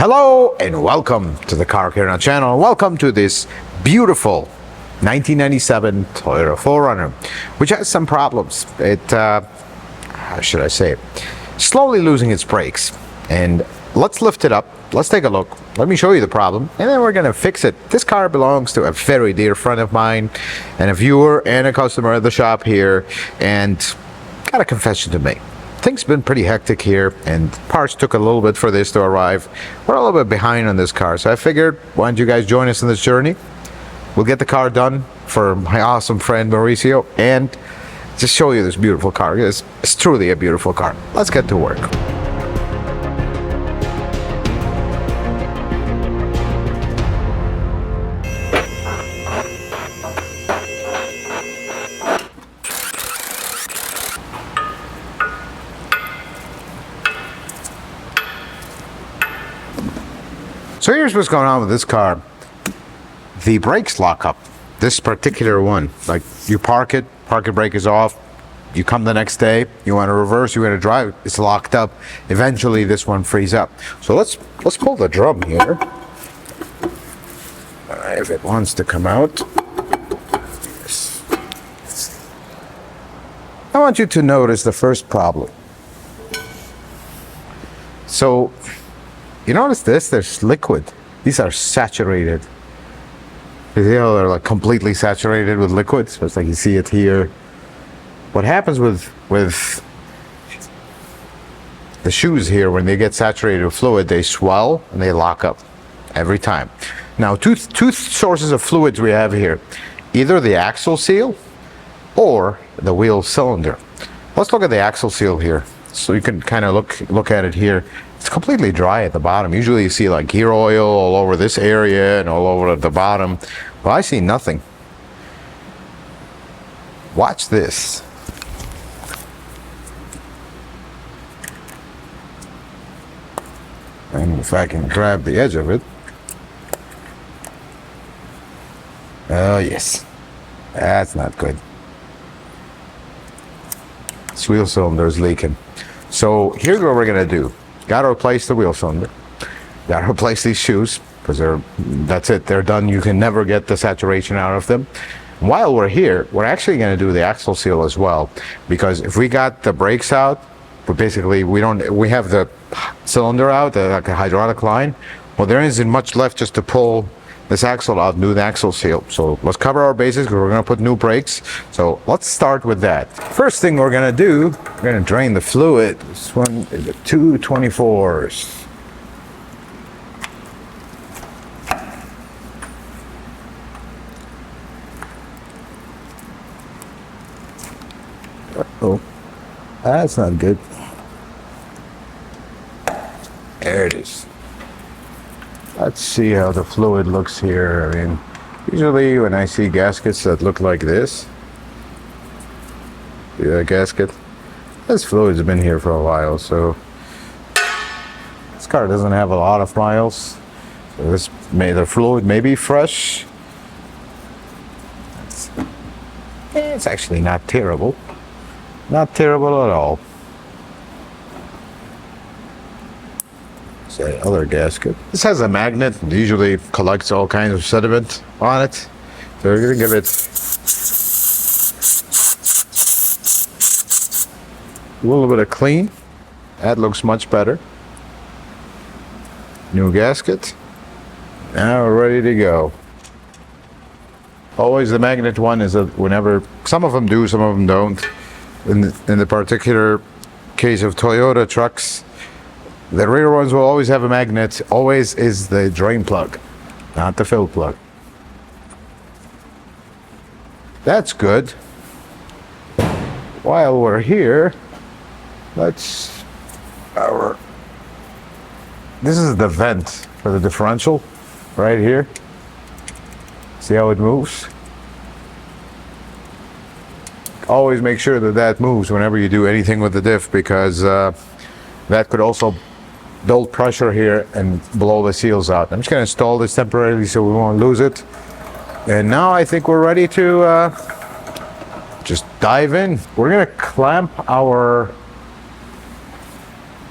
Hello and welcome to the Car Care channel. Welcome to this beautiful 1997 Toyota 4Runner, which has some problems. How should I say it? Slowly losing its brakes. And let's lift it up. Let's take a look. Let me show you the problem, and then we're gonna fix it. This car belongs to a very dear friend of mine, and a viewer and a customer at the shop here, and got a confession to make. Things been pretty hectic here, and parts took a little bit for this to arrive. We're a little bit behind on this car, so I figured, why don't you guys join us in this journey? We'll get the car done for my awesome friend Mauricio, and just show you this beautiful car. It's truly a beautiful car. Let's get to work. So here's what's going on with this car. The brakes lock up. This particular one, like you parking brake is off, you come the next day, you want to reverse, you want to drive, it's locked up. Eventually this one frees up. So let's pull the drum here. If it wants to come out. Yes. I want you to notice the first problem. So you notice this? There's liquid. These are saturated. You see how they're like completely saturated with liquid? So it's like you see it here. What happens with the shoes here, when they get saturated with fluid, they swell and they lock up every time. Now, two sources of fluids we have here. Either the axle seal or the wheel cylinder. Let's look at the axle seal here. So you can kind of look at it here. It's completely dry at the bottom. Usually you see like gear oil all over this area and all over at the bottom. Well, I see nothing. Watch this. And if I can grab the edge of it. Oh yes, that's not good. This wheel cylinder is leaking. So here's what we're gonna do. Got to replace the wheel cylinder. Got to replace these shoes because that's it. They're done. You can never get the saturation out of them. While we're here, we're actually going to do the axle seal as well, because if we got the brakes out, we have the cylinder out, like a hydraulic line. Well, there isn't much left just to pull this axle out and do the axle seal. So let's cover our bases because we're going to put new brakes. So let's start with that. First thing we're going to do, we're going to drain the fluid. This one is a 224s. Oh, that's not good. There it is. Let's see how the fluid looks here. I mean, usually when I see gaskets that look like this, see that gasket? This fluid's been here for a while, so this car doesn't have a lot of miles. So the fluid may be fresh. It's actually not terrible. Not terrible at all. The other gasket. This has a magnet and usually collects all kinds of sediment on it. So we're gonna give it a little bit of clean. That looks much better. New gasket. Now we're ready to go. Always the magnet one is whenever, some of them do, some of them don't. In the particular case of Toyota trucks, the rear ones will always have a magnet. Always is the drain plug, not the fill plug. That's good. While we're here, this is the vent for the differential right here. See how it moves? Always make sure that moves whenever you do anything with the diff, because that could also build pressure here and blow the seals out. I'm just going to install this temporarily so we won't lose it. And now I think we're ready to just dive in. We're going to clamp our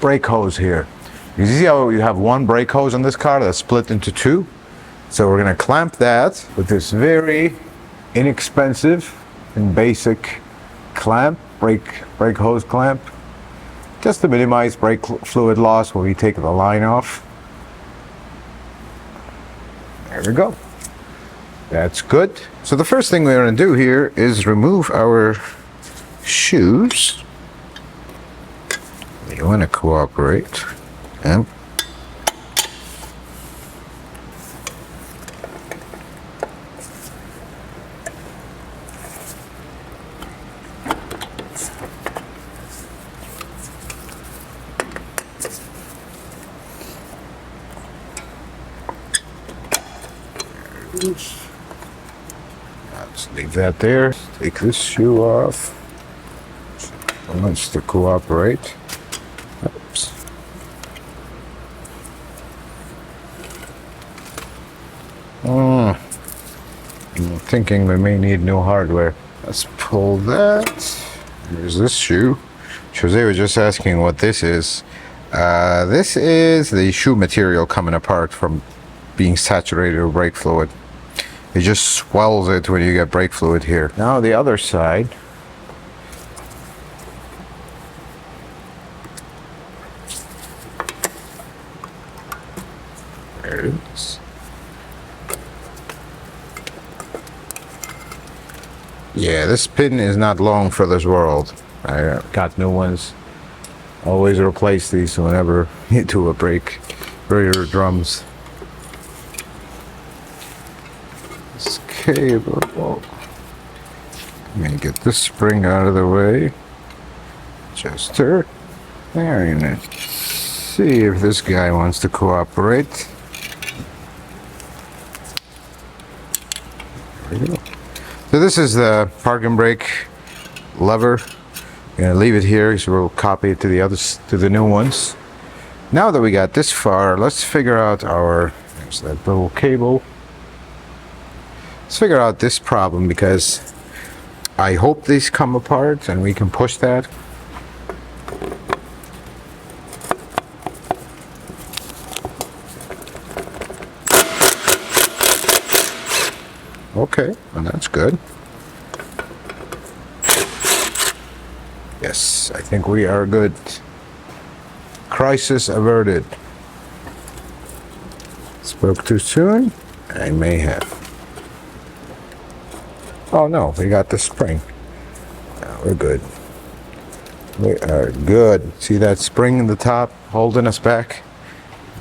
brake hose here. You see how you have one brake hose on this car that's split into two? So we're gonna clamp that with this very inexpensive and basic clamp, brake hose clamp, just to minimize brake fluid loss when we take the line off. There we go. That's good. So the first thing we're gonna do here is remove our shoes. You wanna cooperate. And let's leave that there. Take this shoe off. It wants to cooperate. Oops. I'm thinking we may need new hardware. Let's pull that. Here's this shoe. Jose was just asking what this is. This is the shoe material coming apart from being saturated with brake fluid. It just swells it when you get brake fluid here. Now the other side. There it is. Yeah, this pin is not long for this world. I got new ones. Always replace these whenever you do a brake for your drums. This cable. Oh. Let me get this spring out of the way. Adjuster. Very nice. See if this guy wants to cooperate. There we go. So this is the parking brake lever. I'm gonna leave it here so we'll copy it to the new ones. Now that we got this far, let's figure out there's that little cable. Let's figure out this problem, because I hope these come apart and we can push that. Okay, well that's good. Yes, I think we are good. Crisis averted. Spoke too soon? I may have. Oh no, we got the spring. Now we're good. We are good. See that spring in the top holding us back?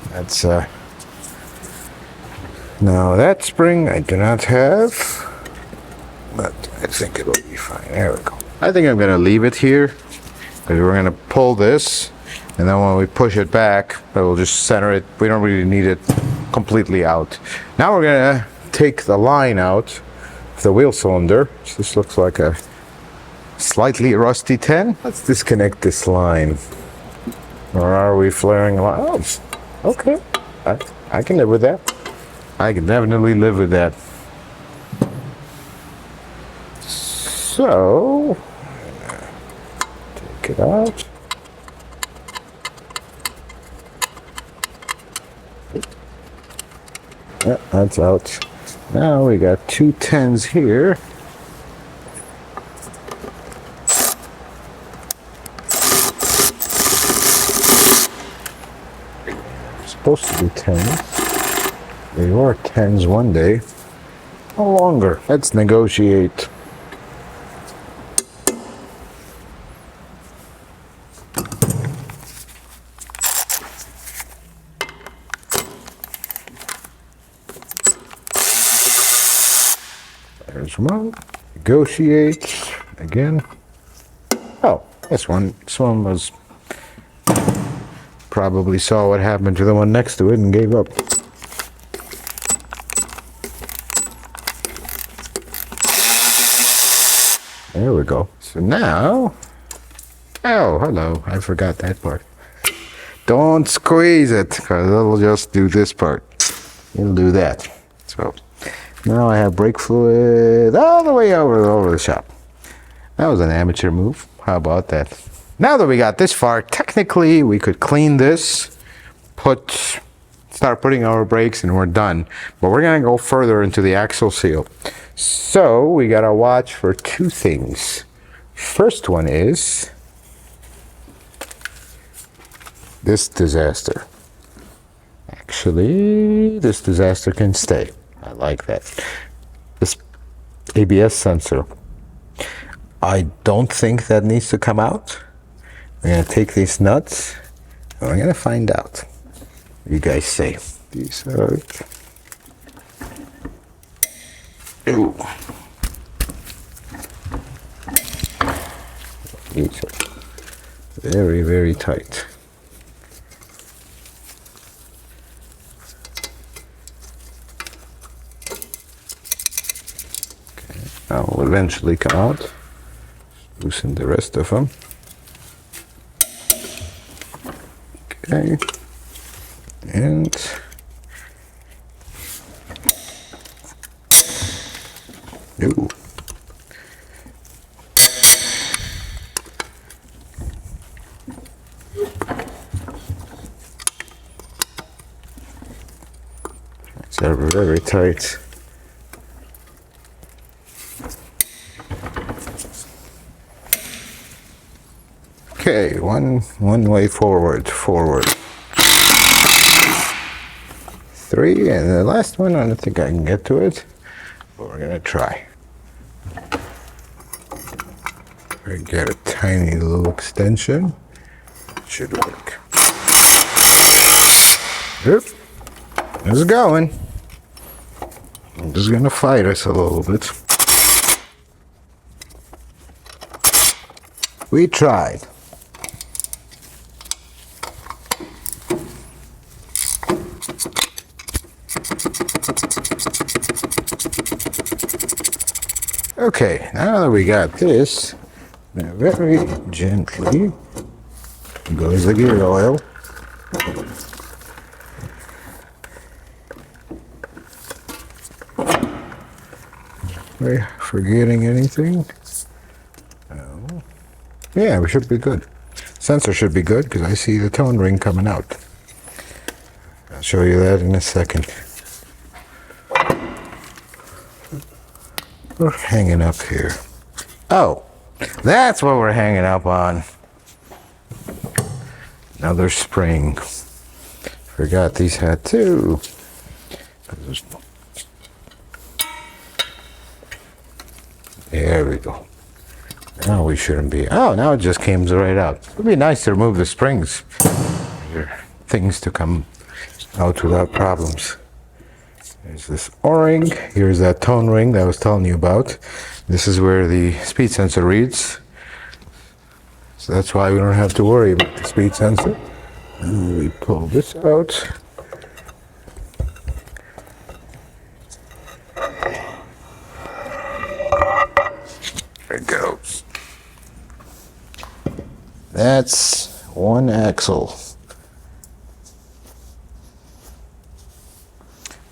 That's now that spring I do not have, but I think it will be fine. There we go. I think I'm gonna leave it here, because we're gonna pull this, and then when we push it back, we'll just center it. We don't really need it completely out. Now we're gonna take the line out of the wheel cylinder. So this looks like a slightly rusty 10. Let's disconnect this line. Or are we flaring lines? Oh, okay, I can live with that. I can definitely live with that. So, take it out. Yeah, that's out. Now we got two 10s here. Supposed to be 10s. They were 10s one day. No longer. Let's negotiate. There's one. Negotiate again. Oh, this one was probably saw what happened to the one next to it and gave up. There we go. So now, oh, hello, I forgot that part. Don't squeeze it, because it'll just do this part. It'll do that. So now I have brake fluid all the way over the shop. That was an amateur move. How about that? Now that we got this far, technically we could clean this start putting our brakes and we're done. But we're gonna go further into the axle seal. So we gotta watch for two things. First one is this disaster. Actually, this disaster can stay. I like that. This ABS sensor. I don't think that needs to come out. We're gonna take these nuts and we're gonna find out. What you guys say? These are. Ooh. These are very, very tight. Okay, now will eventually come out. Loosen the rest of them. Okay, and ooh. They're very tight. Okay, one way forward. Three, and the last one, I don't think I can get to it, but we're gonna try. We get a tiny little extension. Should work. Yep, it's going. I'm just gonna fight us a little bit. We tried. Okay, now that we got this, now very gently goes the gear oil. Are we forgetting anything? No. Yeah, we should be good. Sensor should be good because I see the tone ring coming out. I'll show you that in a second. We're hanging up here. Oh, that's what we're hanging up on. Another spring. Forgot these had two. There we go. Now we shouldn't be. Oh, now it just came right out. It would be nice to remove the springs. There are things to come out without problems. There's this O-ring. Here's that tone ring that I was telling you about. This is where the speed sensor reads. So that's why we don't have to worry about the speed sensor. And we pull this out. There it goes. That's one axle.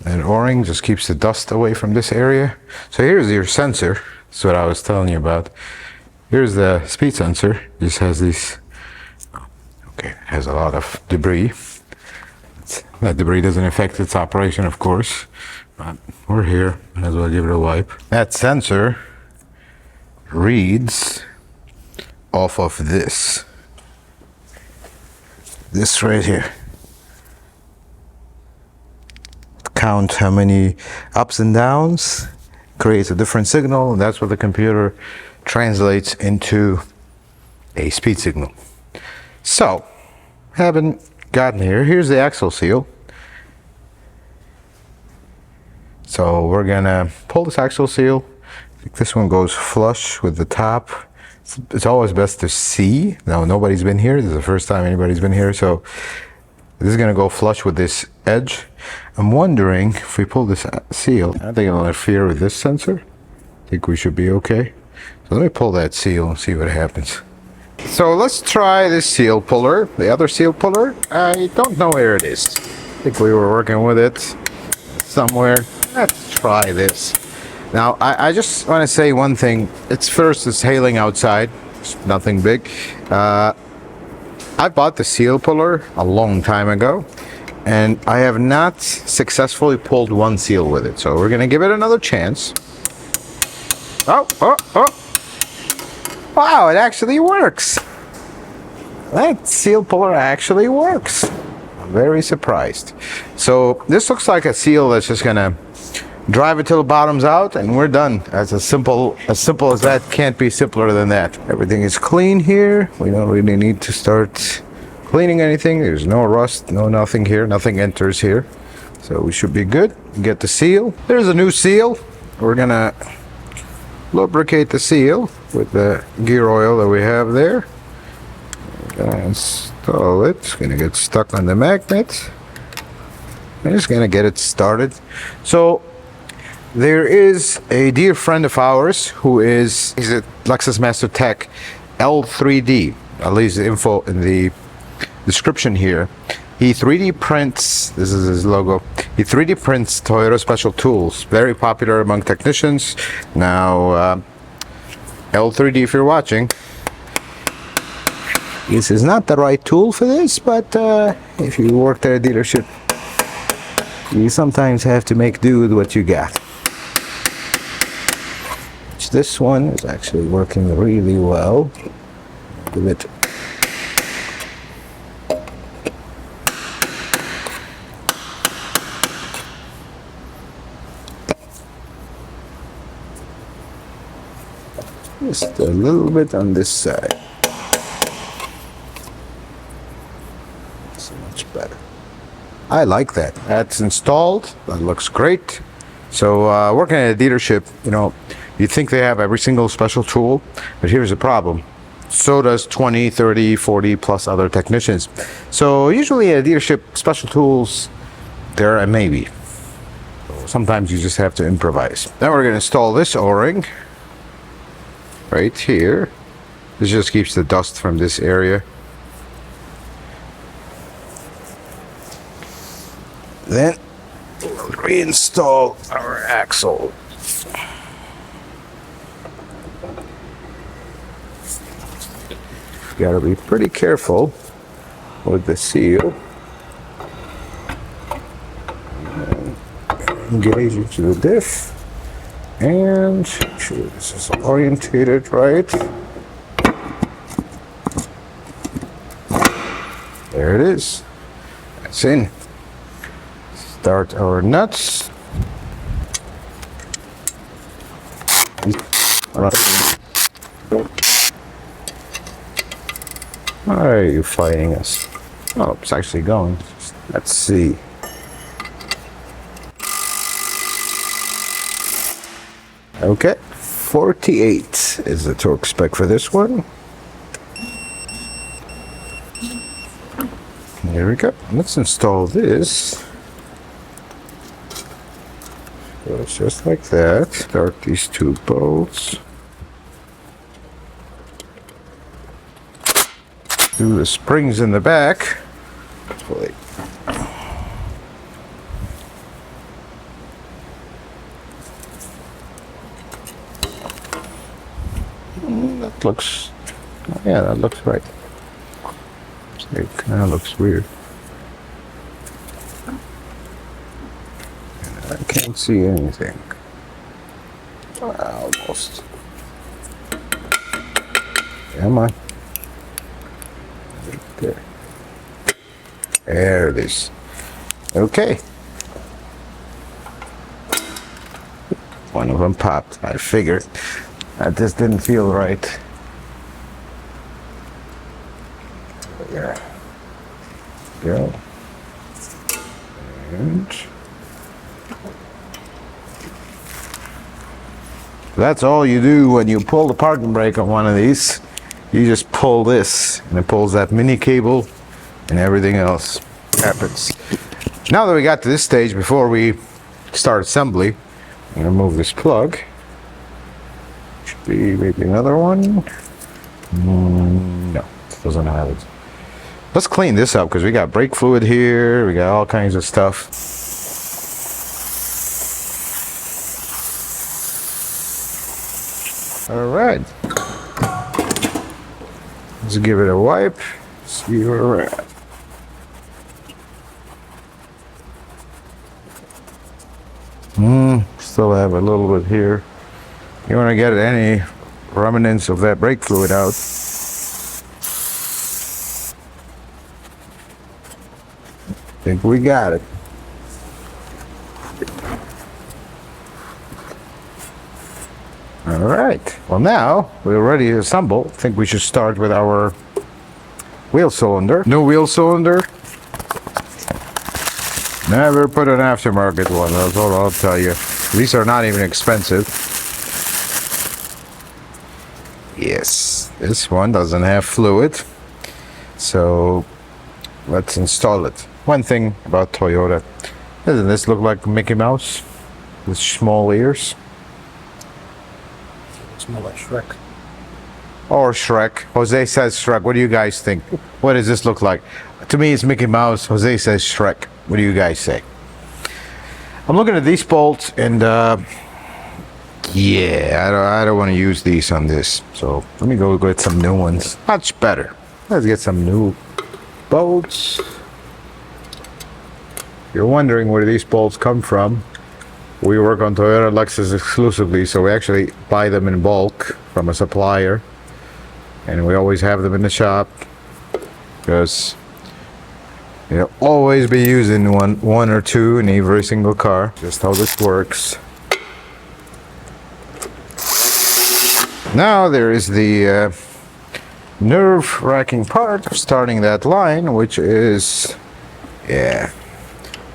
That O-ring just keeps the dust away from this area. So here's your sensor. That's what I was telling you about. Here's the speed sensor. This has these, okay, it has a lot of debris. That debris doesn't affect its operation, of course, but we're here. Might as well give it a wipe. That sensor reads off of this right here. Count how many ups and downs, creates a different signal, and that's what the computer translates into a speed signal. So, haven't gotten here. Here's the axle seal. So we're gonna pull this axle seal. I think this one goes flush with the top. It's always best to see. Now nobody's been here. This is the first time anybody's been here, so this is gonna go flush with this edge. I'm wondering if we pull this seal, I think it'll interfere with this sensor. I think we should be okay. So let me pull that seal and see what happens. So let's try this seal puller. The other seal puller, I don't know where it is. I think we were working with it somewhere. Let's try this. Now, I just want to say one thing. It's hailing outside. It's nothing big. I bought the seal puller a long time ago, and I have not successfully pulled one seal with it. So we're gonna give it another chance. Oh. Wow, it actually works. That seal puller actually works. I'm very surprised. So this looks like a seal that's just gonna drive it till the bottom's out, and we're done. As simple as that. Can't be simpler than that. Everything is clean here. We don't really need to start cleaning anything. There's no rust, no nothing here. Nothing enters here. So we should be good. Get the seal. There's a new seal. We're gonna lubricate the seal with the gear oil that we have there. We're gonna install it. It's gonna get stuck on the magnet. I'm just gonna get it started. So there is a dear friend of ours who he's a Lexus Master Tech L3D. I'll leave the info in the description here. He 3D prints, this is his logo, he 3D prints Toyota special tools. Very popular among technicians. Now, L3D, if you're watching, this is not the right tool for this, but if you work at a dealership, you sometimes have to make do with what you got. This one is actually working really well. Give it. Just a little bit on this side. So much better. I like that. That's installed. That looks great. So working at a dealership, you know, you think they have every single special tool, but here's the problem. So does 20, 30, 40 plus other technicians. So usually at a dealership, special tools, they're a maybe. Sometimes you just have to improvise. Now we're going to install this O-ring right here. This just keeps the dust from this area. Then we'll reinstall our axle. You gotta be pretty careful with the seal. Engage into the diff and make sure this is orientated right. There it is. That's in. Start our nuts. Why are you fighting us? Oh, it's actually going. Let's see. Okay, 48 is the torque spec for this one. There we go. Let's install this. So it's just like that. Start these two bolts. Do the springs in the back. Hopefully. That looks, yeah, that looks right. It kind of looks weird. I can't see anything. Almost. Come on. There. There it is. Okay. One of them popped. I figured. That just didn't feel right. There. Go. And that's all you do when you pull the parking brake on one of these. You just pull this, and it pulls that mini cable, and everything else happens. Now that we got to this stage, before we start assembly, I'm gonna move this plug. Should be maybe another one. No, it doesn't have it. Let's clean this up because we got brake fluid here. We got all kinds of stuff. All right. Let's give it a wipe. See where we're at. still have a little bit here. You want to get any remnants of that brake fluid out. I think we got it. All right. Well, now we're ready to assemble. I think we should start with our wheel cylinder. New wheel cylinder. Never put an aftermarket one. That's all I'll tell you. These are not even expensive. Yes, this one doesn't have fluid. So let's install it. One thing about Toyota, doesn't this look like Mickey Mouse with small ears? It's more like Shrek. Or Shrek. Jose says Shrek. What do you guys think? What does this look like? To me, it's Mickey Mouse. Jose says Shrek. What do you guys say? I'm looking at these bolts, and yeah, I don't want to use these on this. So let me go get some new ones. Much better. Let's get some new bolts. If you're wondering where these bolts come from, we work on Toyota Lexus exclusively, so we actually buy them in bulk from a supplier, and we always have them in the shop because you'll always be using one or two in every single car. Just how this works. Now there is the nerve-wracking part of starting that line, which is, yeah,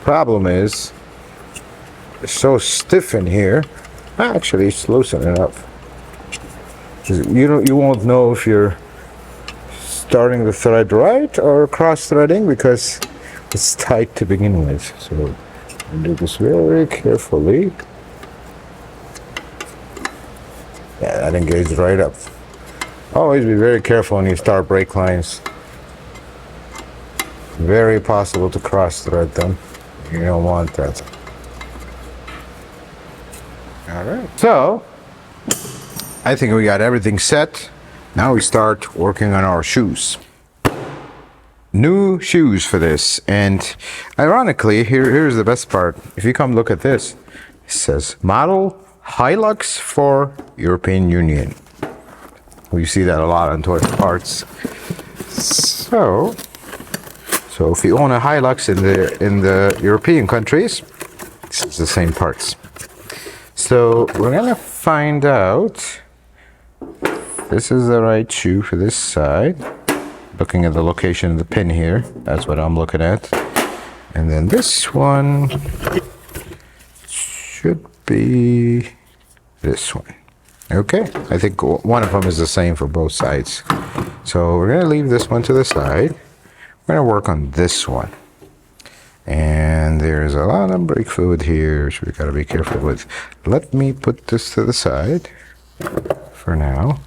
problem is it's so stiff in here. Actually, it's loosened enough. You won't know if you're starting the thread right or cross-threading because it's tight to begin with. So I'll do this very carefully. Yeah, that engages right up. Always be very careful when you start brake lines. Very possible to cross-thread them. You don't want that. Alright, so I think we got everything set. Now we start working on our shoes. New shoes for this, and ironically, here's the best part. If you come look at this, it says model Hilux for European Union. We see that a lot on Toyota parts. So if you own a Hilux in the European countries, it's the same parts. So we're gonna find out if this is the right shoe for this side. Looking at the location of the pin here, that's what I'm looking at. And then this one should be this one. Okay, I think one of them is the same for both sides. So we're gonna leave this one to the side. We're gonna work on this one. And there's a lot of brake fluid here, which we gotta be careful with. Let me put this to the side for now.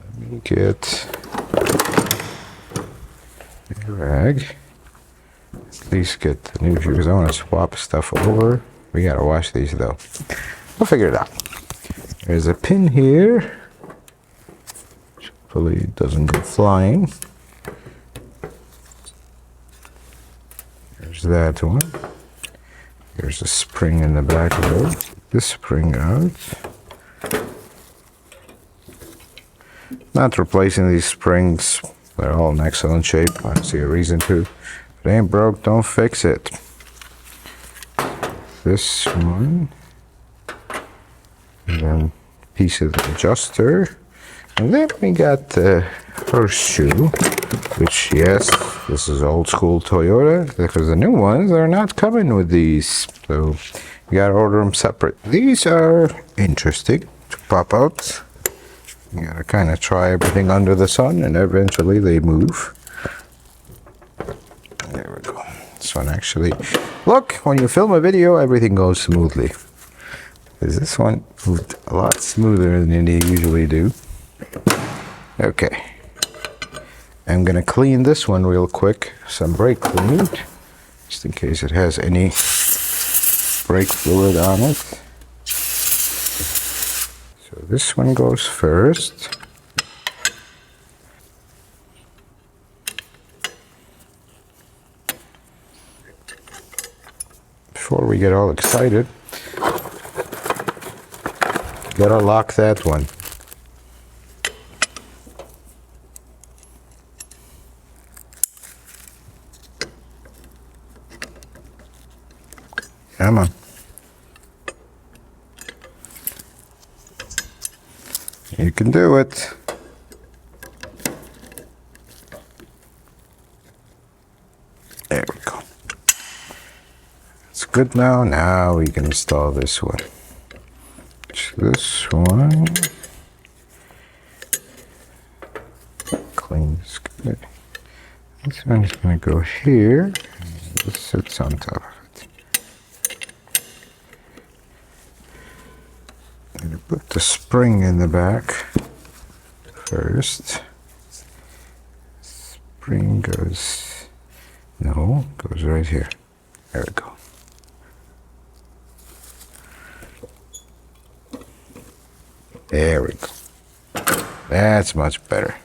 Let me get a rag. At least get the new shoes. I want to swap stuff over. We gotta wash these though. We'll figure it out. There's a pin here. Hopefully it doesn't go flying. There's that one. There's a spring in the back of it. This spring out. Not replacing these springs. They're all in excellent shape. I don't see a reason to. If it ain't broke, don't fix it. This one. And then piece of the adjuster. And then we got the horseshoe, which, yes, this is old school Toyota, because the new ones are not coming with these. So you gotta order them separate. These are interesting to pop out. You gotta kind of try everything under the sun, and eventually they move. There we go. This one actually, look, when you film a video, everything goes smoothly. Because this one moved a lot smoother than they usually do. Okay. I'm gonna clean this one real quick. Some brake fluid, just in case it has any brake fluid on it. So this one goes first. Before we get all excited, Gotta lock that one. Come on. You can do it. There we go. It's good now. Now we can install this one. This one. Clean is good. This one is going to go here. And this sits on top of it. I'm going to put the spring in the back first. Spring goes, no, goes right here. There we go. There we go. That's much better.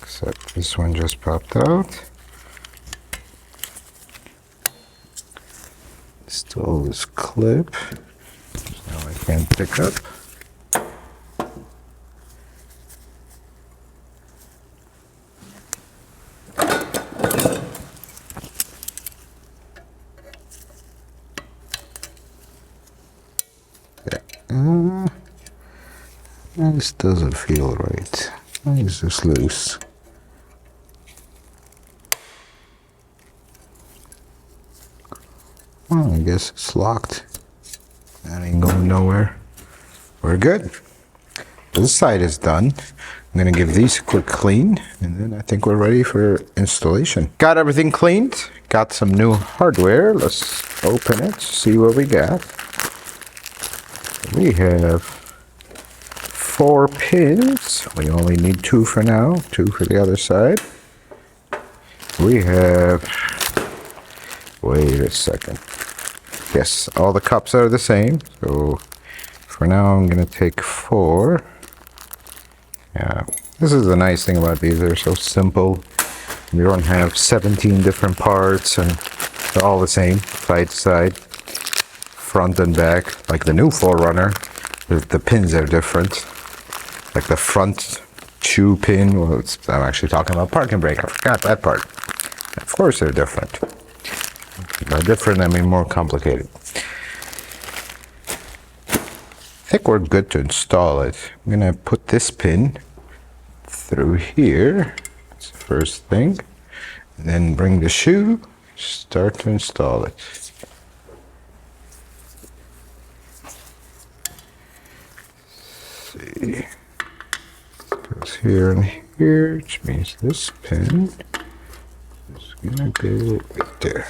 Except this one just popped out. Install this clip. Now I can't pick up. This doesn't feel right. Why is this loose? Well, I guess it's locked. That ain't going nowhere. We're good. This side is done. I'm gonna give these a quick clean, and then I think we're ready for installation. Got everything cleaned. Got some new hardware. Let's open it, see what we got. We have 4 pins. We only need 2 for now, 2 for the other side. We have, wait a second. Yes, all the cups are the same. So for now, I'm gonna take 4. Yeah, this is the nice thing about these. They're so simple. You don't have 17 different parts, and they're all the same, side to side, front and back. Like the new 4Runner, the pins are different. Like the front shoe pin, well, I'm actually talking about parking brake. I forgot that part. Of course they're different. By different, I mean more complicated. I think we're good to install it. I'm gonna put this pin through here. That's the first thing. And then bring the shoe, start to install it. Let's see. Goes here and here, which means this pin is gonna go right there.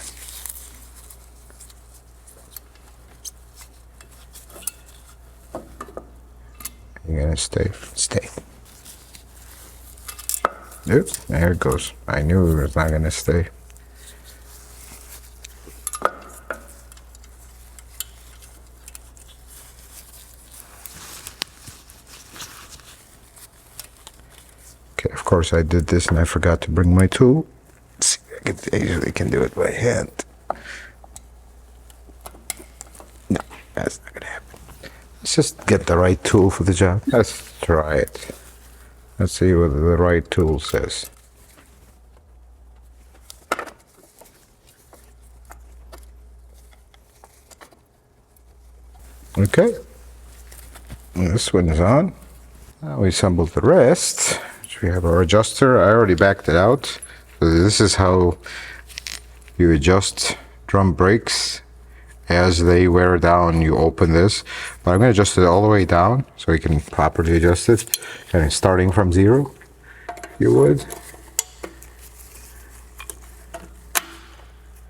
You're gonna stay. Oops, there it goes. I knew it was not gonna stay. Okay, of course I did this and I forgot to bring my tool. Let's see, I usually can do it by hand. No, that's not gonna happen. Let's just get the right tool for the job. Let's try it. Let's see what the right tool says. Okay. And this one is on. Now we assemble the rest. We have our adjuster. I already backed it out. So this is how you adjust drum brakes. As they wear down, you open this. But I'm going to adjust it all the way down so you can properly adjust it. And starting from 0, you would.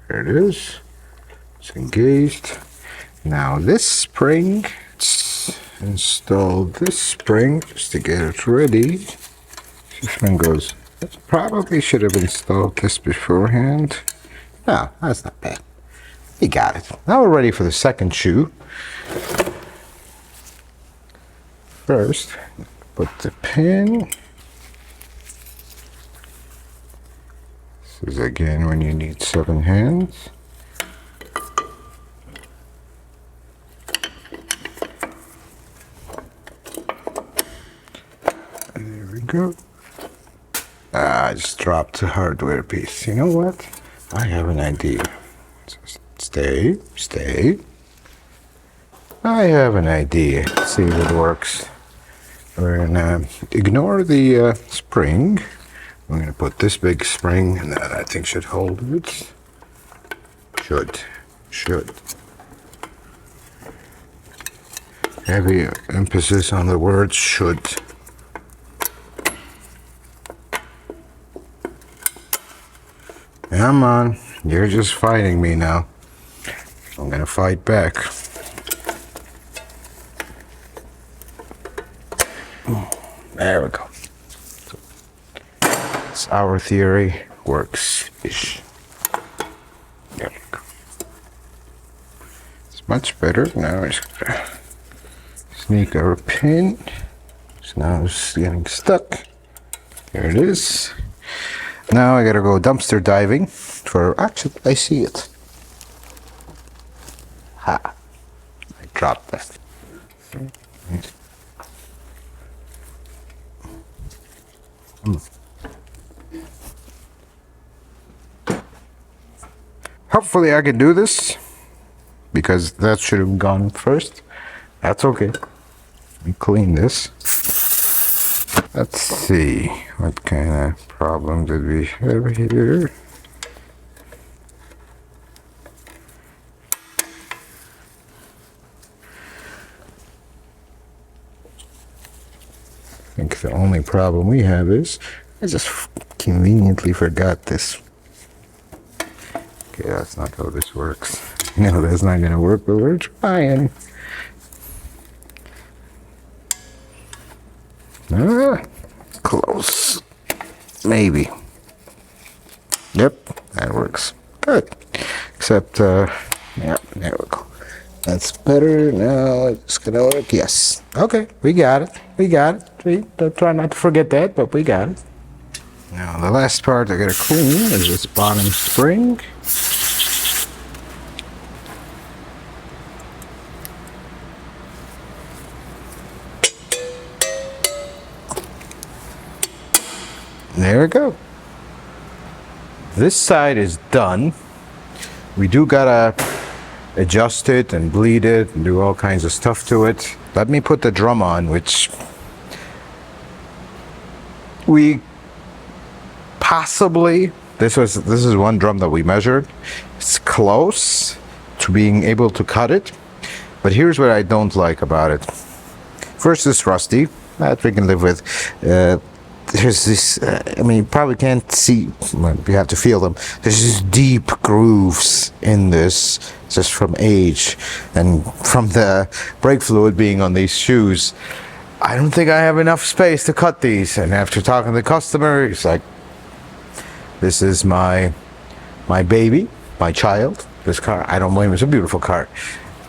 There it is. It's engaged. Now this spring, let's install this spring just to get it ready. This one goes, probably should have installed this beforehand. No, that's not bad. You got it. Now we're ready for the second shoe. First, put the pin. This is again when you need 7 hands. go. I just dropped the hardware piece. You know what? I have an idea. Just stay. I have an idea. Let's see if it works. We're gonna ignore the spring. I'm gonna put this big spring, and that I think should hold it. Should. Heavy emphasis on the word should. Come on, you're just fighting me now. I'm gonna fight back. There we go. So our theory works-ish. There we go. It's much better. Now it's gonna sneak our pin. So now it's getting stuck. There it is. Now I gotta go dumpster diving for, actually, I see it. Ha! I dropped that. Hopefully I can do this, because that should have gone first. That's okay. Let me clean this. Let's see, what kind of problem did we have here? I think the only problem we have is I just conveniently forgot this. Okay, that's not how this works. No, that's not gonna work, but we're trying. Close. Maybe. Yep, that works. Good. Except, yeah, there we go. That's better. Now it's gonna work. Yes. Okay, we got it. Don't try not to forget that, but we got it. Now the last part I gotta clean is this bottom spring. There we go. This side is done. We do gotta adjust it and bleed it and do all kinds of stuff to it. Let me put the drum on, which we possibly, this is one drum that we measured. It's close to being able to cut it, but here's what I don't like about it. First, it's rusty. That we can live with. There's this, I mean, you probably can't see, well, you have to feel them. There's these deep grooves in this, just from age and from the brake fluid being on these shoes. I don't think I have enough space to cut these. And after talking to the customer, he's like, this is my baby, my child, this car. I don't blame him, it's a beautiful car.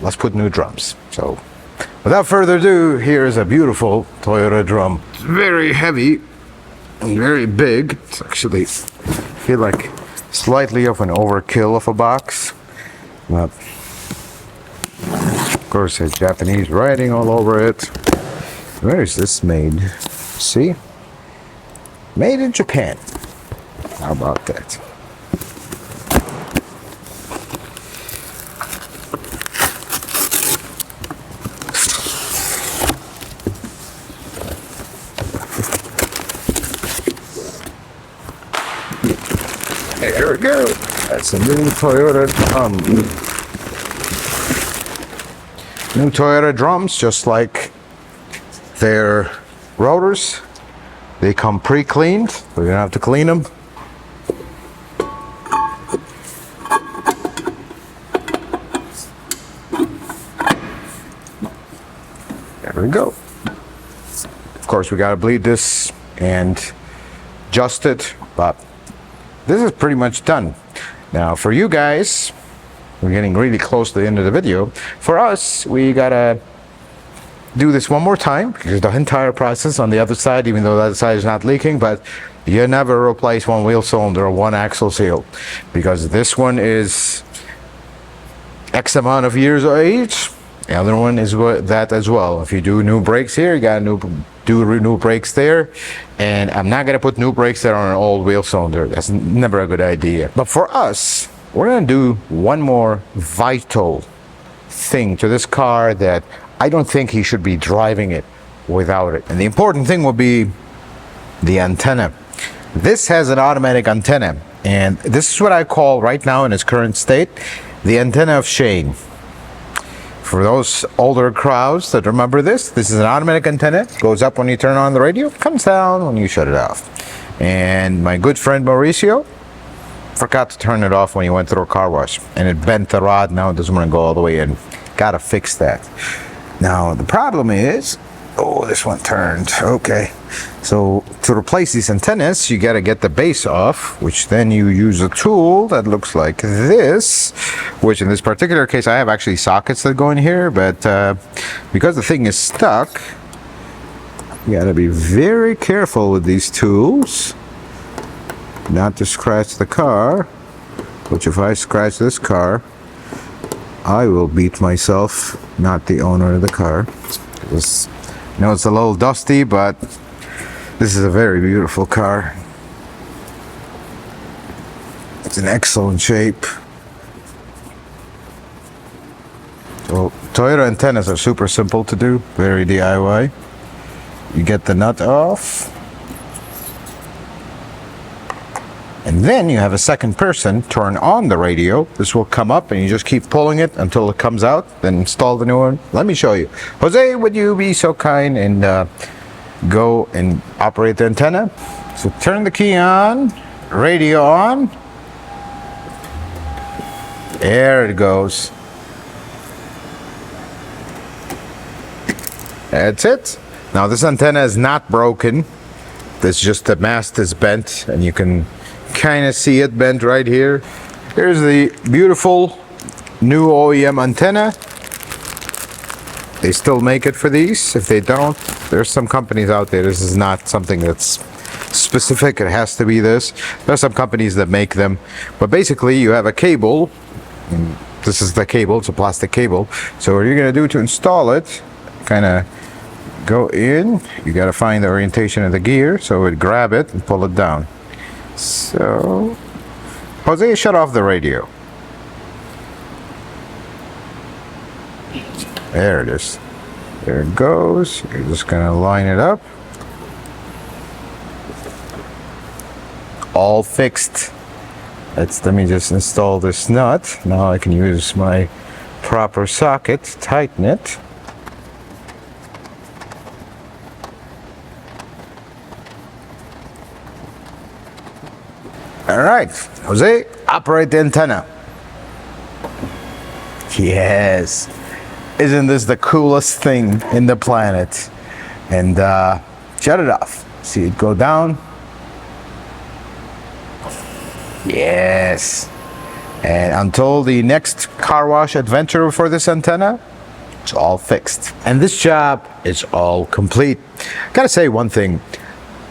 Let's put new drums. So without further ado, here's a beautiful Toyota drum. It's very heavy. Very big. It's actually, I feel like slightly of an overkill of a box. But of course, there's Japanese writing all over it. Where is this made? See? Made in Japan. How about that? There we go. That's a new Toyota drum. New Toyota drums, just like their rotors. They come pre-cleaned. We're gonna have to clean them. There we go. Of course, we gotta bleed this and adjust it, but this is pretty much done. Now for you guys, we're getting really close to the end of the video. For us, we gotta do this one more time, because the entire process on the other side, even though the other side is not leaking, but you never replace one wheel cylinder or one axle seal, because this one is X amount of years of age, The other one is that as well. If you do new brakes here, you gotta do new brakes there. And I'm not gonna put new brakes there on an old wheel cylinder. That's never a good idea. But for us, we're gonna do one more vital thing to this car that I don't think he should be driving it without it. And the important thing will be the antenna. This has an automatic antenna, and this is what I call right now in its current state the antenna of Shane. For those older crowds that remember this is an automatic antenna. It goes up when you turn on the radio, comes down when you shut it off. And my good friend Mauricio forgot to turn it off when he went through a car wash, and it bent the rod. Now it doesn't want to go all the way in. Gotta fix that. Now the problem is, oh, this one turned. Okay, so to replace these antennas, you got to get the base off, which then you use a tool that looks like this, which in this particular case I have actually sockets that go in here, but because the thing is stuck, you got to be very careful with these tools not to scratch the car, which if I scratch this car, I will beat myself, not the owner of the car. I know it's a little dusty, but this is a very beautiful car. It's in excellent shape. So Toyota antennas are super simple to do, very DIY. You get the nut off, and then you have a second person turn on the radio. This will come up and you just keep pulling it until it comes out, then install the new one. Let me show you. Jose, would you be so kind and go and operate the antenna? So turn the key on, radio on. There it goes. That's it. Now this antenna is not broken. It's just the mast is bent, and you can kind of see it bent right here. Here's the beautiful new OEM antenna. They still make it for these. If they don't, there's some companies out there. This is not something that's specific. It has to be this. There's some companies that make them, but basically you have a cable. And this is the cable. It's a plastic cable. So what you're gonna do to install it, kind of go in. You got to find the orientation of the gear, so it grab it and pull it down. So, Jose, shut off the radio. There it is. There it goes. You're just gonna line it up. All fixed. Let me just install this nut. Now I can use my proper socket to tighten it. All right, Jose, operate the antenna. Yes, isn't this the coolest thing in the planet? And shut it off. See it go down. Yes. And until the next car wash adventure for this antenna, it's all fixed. And this job is all complete. Gotta say one thing,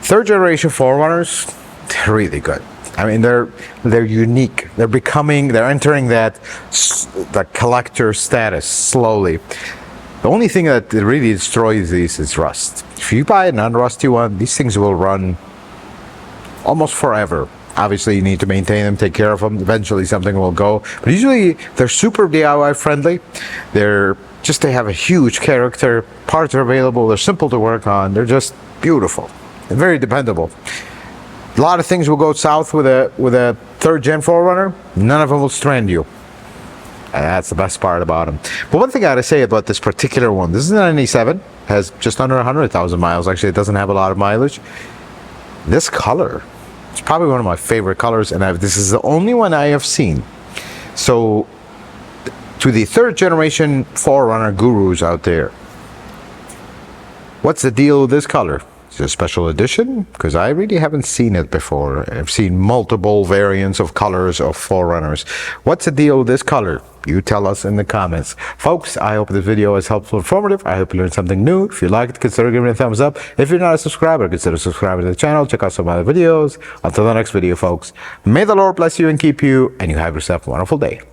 third generation 4Runners, they're really good. I mean, they're unique. They're entering the collector status slowly. The only thing that really destroys these is rust. If you buy a non-rusty one, these things will run almost forever. Obviously, you need to maintain them, take care of them. Eventually, something will go. But usually, they're super DIY friendly. They have a huge character. Parts are available. They're simple to work on. They're just beautiful and very dependable. A lot of things will go south with a third gen 4Runner. None of them will strand you. And that's the best part about them. But one thing I gotta say about this particular one, this is a 97, has just under 100,000 miles. Actually, it doesn't have a lot of mileage. This color, it's probably one of my favorite colors, and this is the only one I have seen. So, to the third generation 4Runner gurus out there, what's the deal with this color? Is it a special edition? Because I really haven't seen it before. I've seen multiple variants of colors of 4Runners. What's the deal with this color? You tell us in the comments. Folks, I hope this video was helpful and informative. I hope you learned something new. If you liked it, consider giving it a thumbs up. If you're not a subscriber, consider subscribing to the channel. Check out some other videos. Until the next video, folks, may the Lord bless you and keep you, and you have yourself a wonderful day.